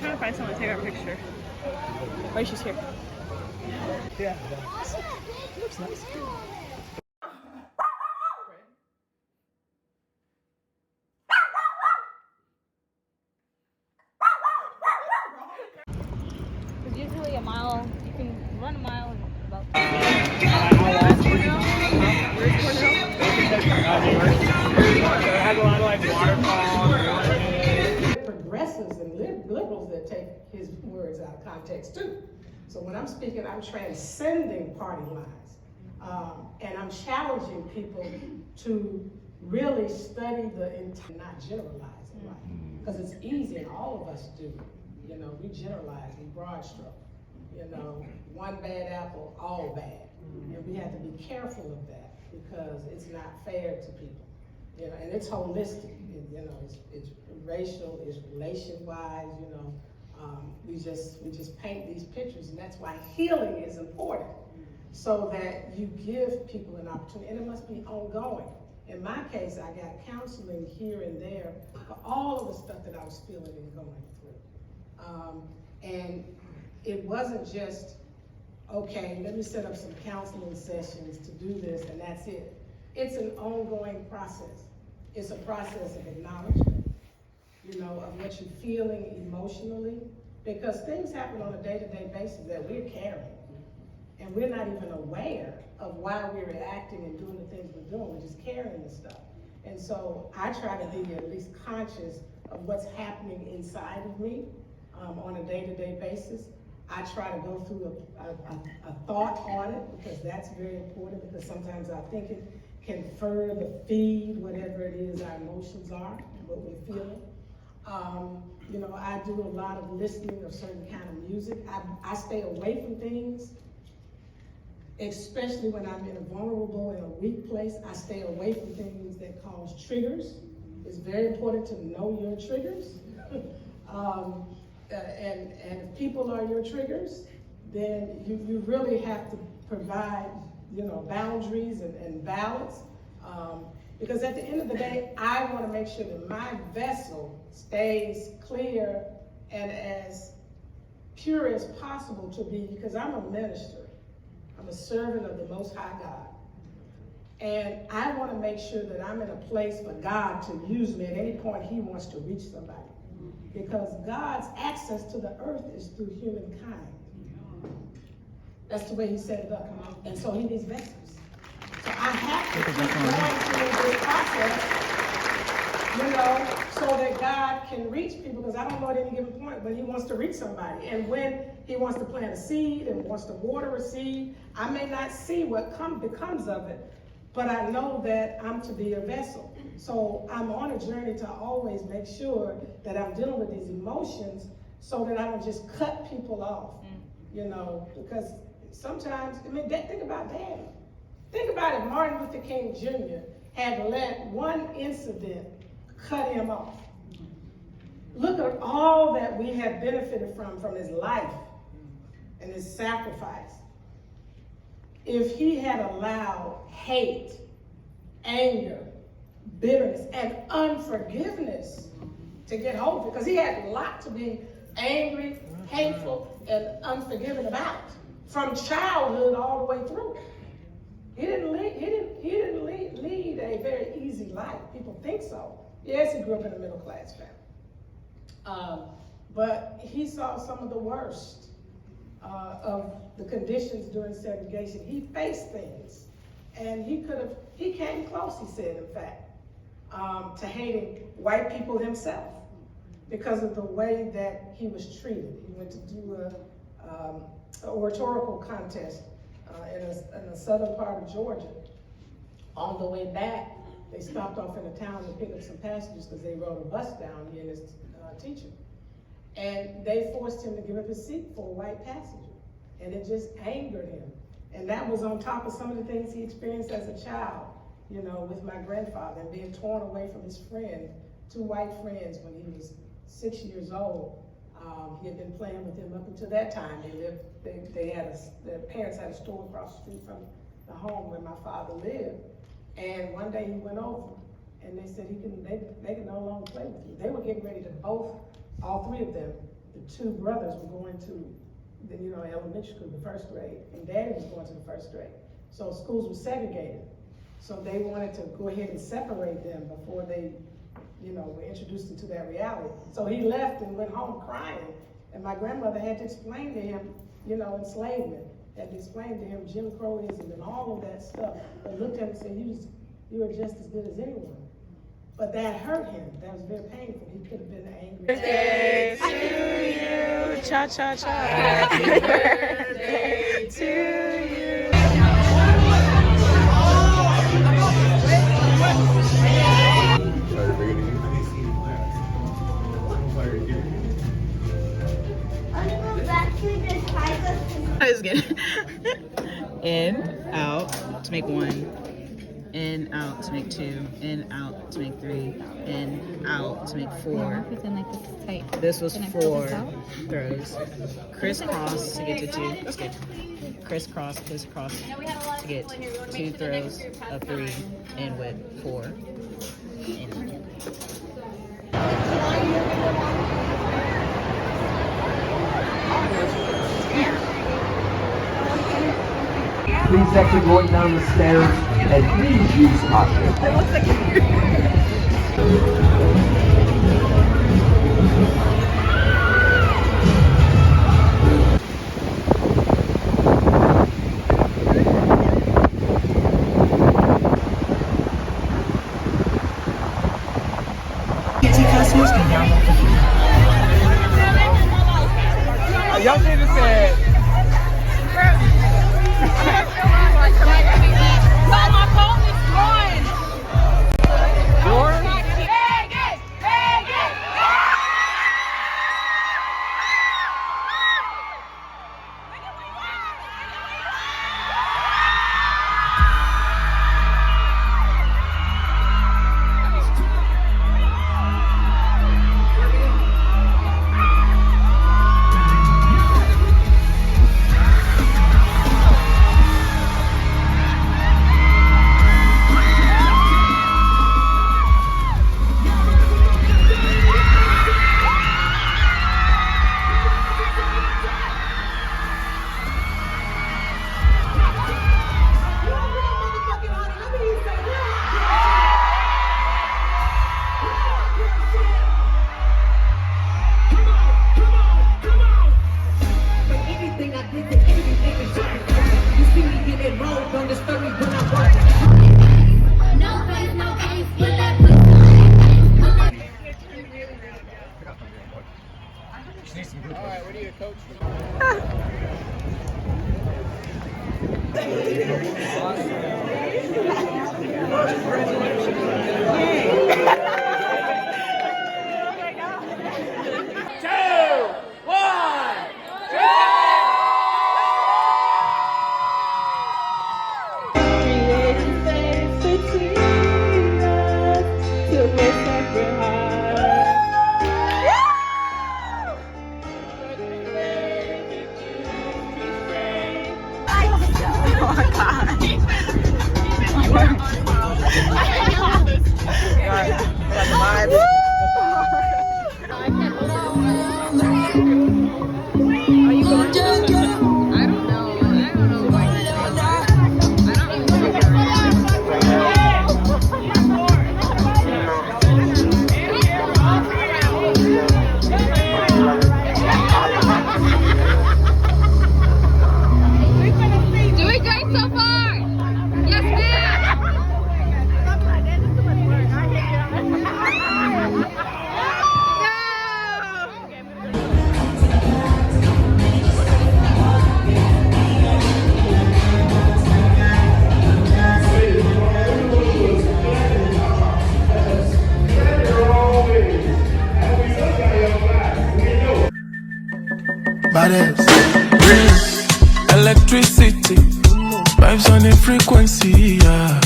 trying to find someone to take our picture. Wait, she's here. Yeah. Looks nice. It's usually a mile. You can run a mile in about. Where's Cornell? It has a lot of like waterfalls. Progressives and liberals that take his words out of context too. So when I'm speaking, I'm transcending party lines. And I'm challenging people to really study the intent, not generalize it, right? Because it's easy, and all of us do. You know, we generalize, we broad stroke. You know, one bad apple, all bad. And we have to be careful of that because it's not fair to people. You know, and it's holistic. You know, it's racial, it's relation-wise. You know, we just paint these pictures, and that's why healing is important, so that you give people an opportunity, and it must be ongoing. In my case, I got counseling here and there for all of the stuff that I was feeling and going through, and it wasn't just, okay, let me set up some counseling sessions to do this, and that's it. It's an ongoing process. It's a process of acknowledgement, you know, of what you're feeling emotionally, because things happen on a day-to-day basis that we're carrying, and we're not even aware of why we're reacting and doing the things we're doing. We're just carrying the stuff. And so I try to be at least conscious of what's happening inside of me on a day-to-day basis. I try to go through a thought audit, because that's very important, because sometimes our thinking can further feed whatever it is our emotions are, what we're feeling. You know, I do a lot of listening of certain kind of music. I stay away from things, especially when I'm in a vulnerable and a weak place. I stay away from things that cause triggers. It's very important to know your triggers. And if people are your triggers, then you really have to provide, you know, boundaries and balance. Because at the end of the day, I want to make sure that my vessel stays clear and as pure as possible to be, because I'm a minister. I'm a servant of the Most High God. And I want to make sure that I'm in a place for God to use me at any point He wants to reach somebody. Because God's access to the earth is through humankind. That's the way He set it up. And so He needs vessels. So I have to keep going through this process, you know, so that God can reach people, because I don't know at any given point when He wants to reach somebody. And when He wants to plant a seed and wants to water a seed, I may not see what becomes of it, but I know that I'm to be a vessel. So I'm on a journey to always make sure that I'm dealing with these emotions so that I don't just cut people off, you know, because sometimes, I mean, think about Daddy. Think about if Martin Luther King Jr. had let one incident cut him off. Look at all that we have benefited from his life and his sacrifice. If he had allowed hate, anger, bitterness, and unforgiveness to get hold of, because he had a lot to be angry, hateful, and unforgiving about from childhood all the way through. He didn't lead a very easy life. People think so. Yes, he grew up in a middle class family, but he saw some of the worst of the conditions during segregation. He faced things, and he came close, he said, in fact, to hating white people himself because of the way that he was treated. He went to do an oratorical contest in the southern part of Georgia. On the way back, they stopped off in a town to pick up some passengers because they rode a bus down, he and his teacher. And they forced him to give up his seat for a white passenger. And it just angered him. And that was on top of some of the things he experienced as a child, you know, with my grandfather, and being torn away from his friend, two white friends when he was 6 years old. He had been playing with them up until that time. Their parents had a store across the street from the home where my father lived. And one day he went over, and they said they can no longer play with you. They were getting ready to all three of them, the two brothers were going to the, elementary school, the first grade, and Daddy was going to the first grade. So schools were segregated. So they wanted to go ahead and separate them before they, were introduced into that reality. So he left and went home crying. And my grandmother had to explain to him, enslavement. Had to explain to him Jim Crowism and all of that stuff. But looked at him and said, you are just as good as anyone. But that hurt him. That was very painful. He could have been angry. Birthday to you, cha cha cha. Happy birthday to you. I was good. In, out to make 1. In, out to make 2. In, out to make 3. In, out to make 4. This was 4 throws. Crisscross to get to 2. That's good. Crisscross, crisscross to get 2 throws of 3. And with 4. And Please exit going down the stairs and please use caution. Y'all should have said. Electricity, vibes on a frequency, yeah.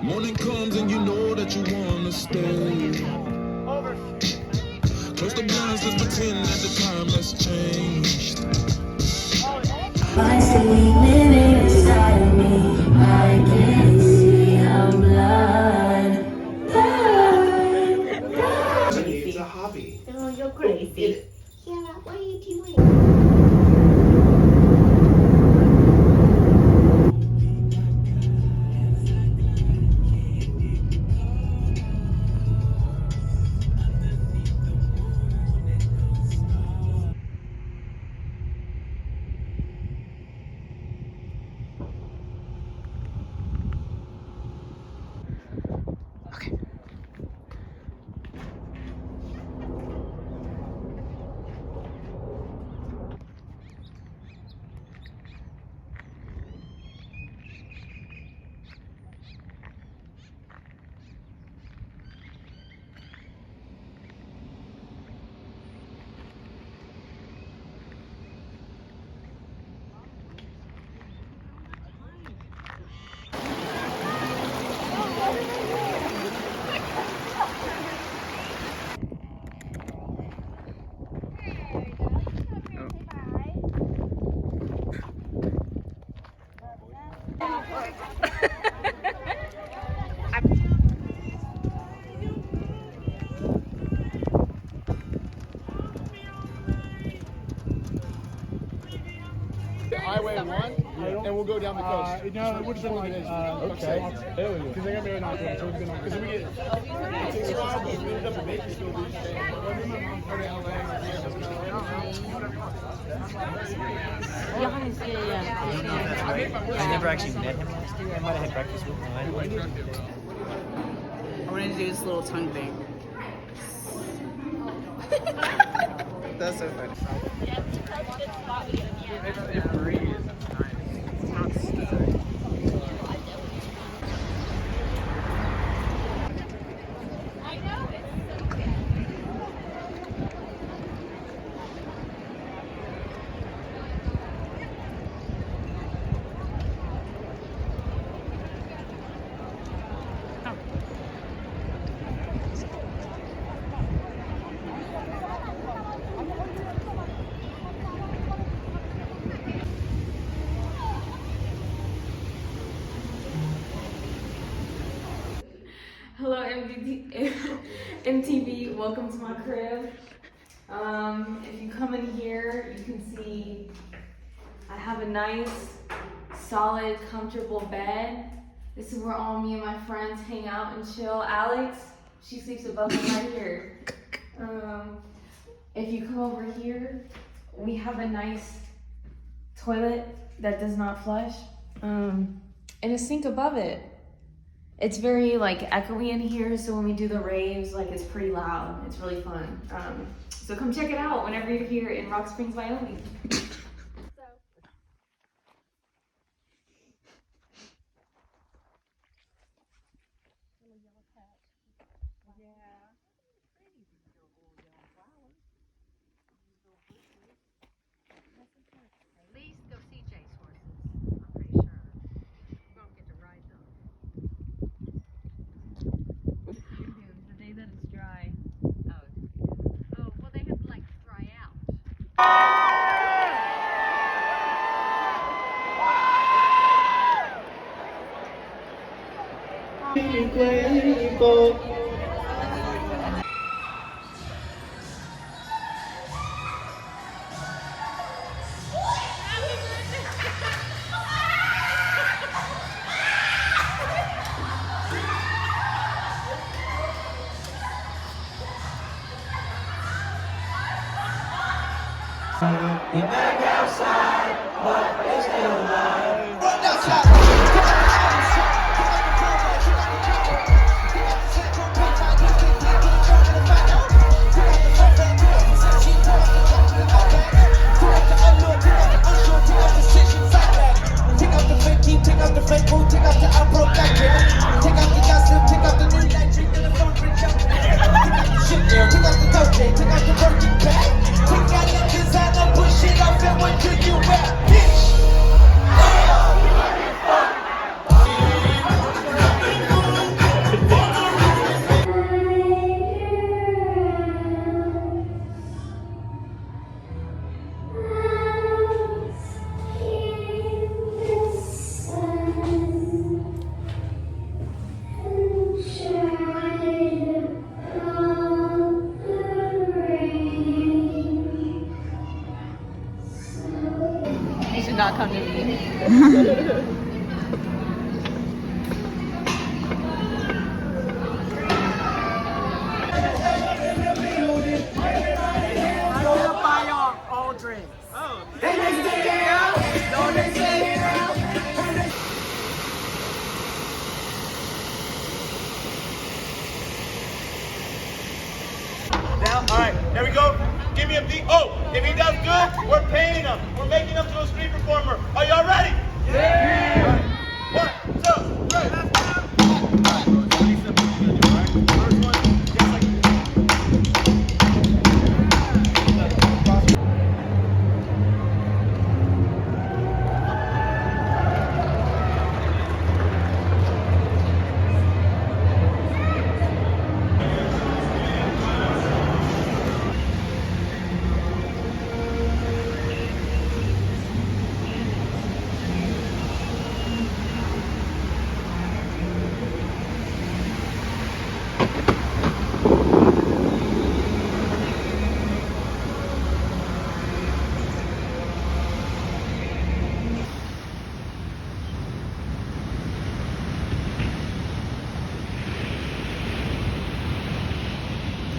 Morning comes and you know that you wanna stay. Close the blinds, let's pretend that the time has changed. I see living crazy. Yeah, what are you doing? Highway 1, and we'll go down the coast. No, we're just like, Okay. because they got married out there, so we're gonna, because we get, it takes a while, but we end up in Bakersfield Beach. I never actually met him last year. I might have had breakfast with him. I wanted to do this little tongue thing. That's so funny. It breathes. Hello, MTV. Welcome to my crib. If you come in here, you can see I have a nice, solid, comfortable bed. This is where all me and my friends hang out and chill. Alex, she sleeps above me right here. If you come over here, we have a nice toilet that does not flush, and a sink above it. It's very like echoey in here, so when we do the raves, like it's pretty loud. It's really fun. So come check it out whenever you're here in Rock Springs, Wyoming. At least go see Jay's horses. I'm pretty sure. We're gonna get to ride them. The day that it's dry. Oh, well, they have to like dry out. Push it off and what do you wear, bitch? Yeah. should not come to me. Down. All right, there we go. Give me a beat. Oh, if he does good, we're paying him. We're making him to a street performer. Are you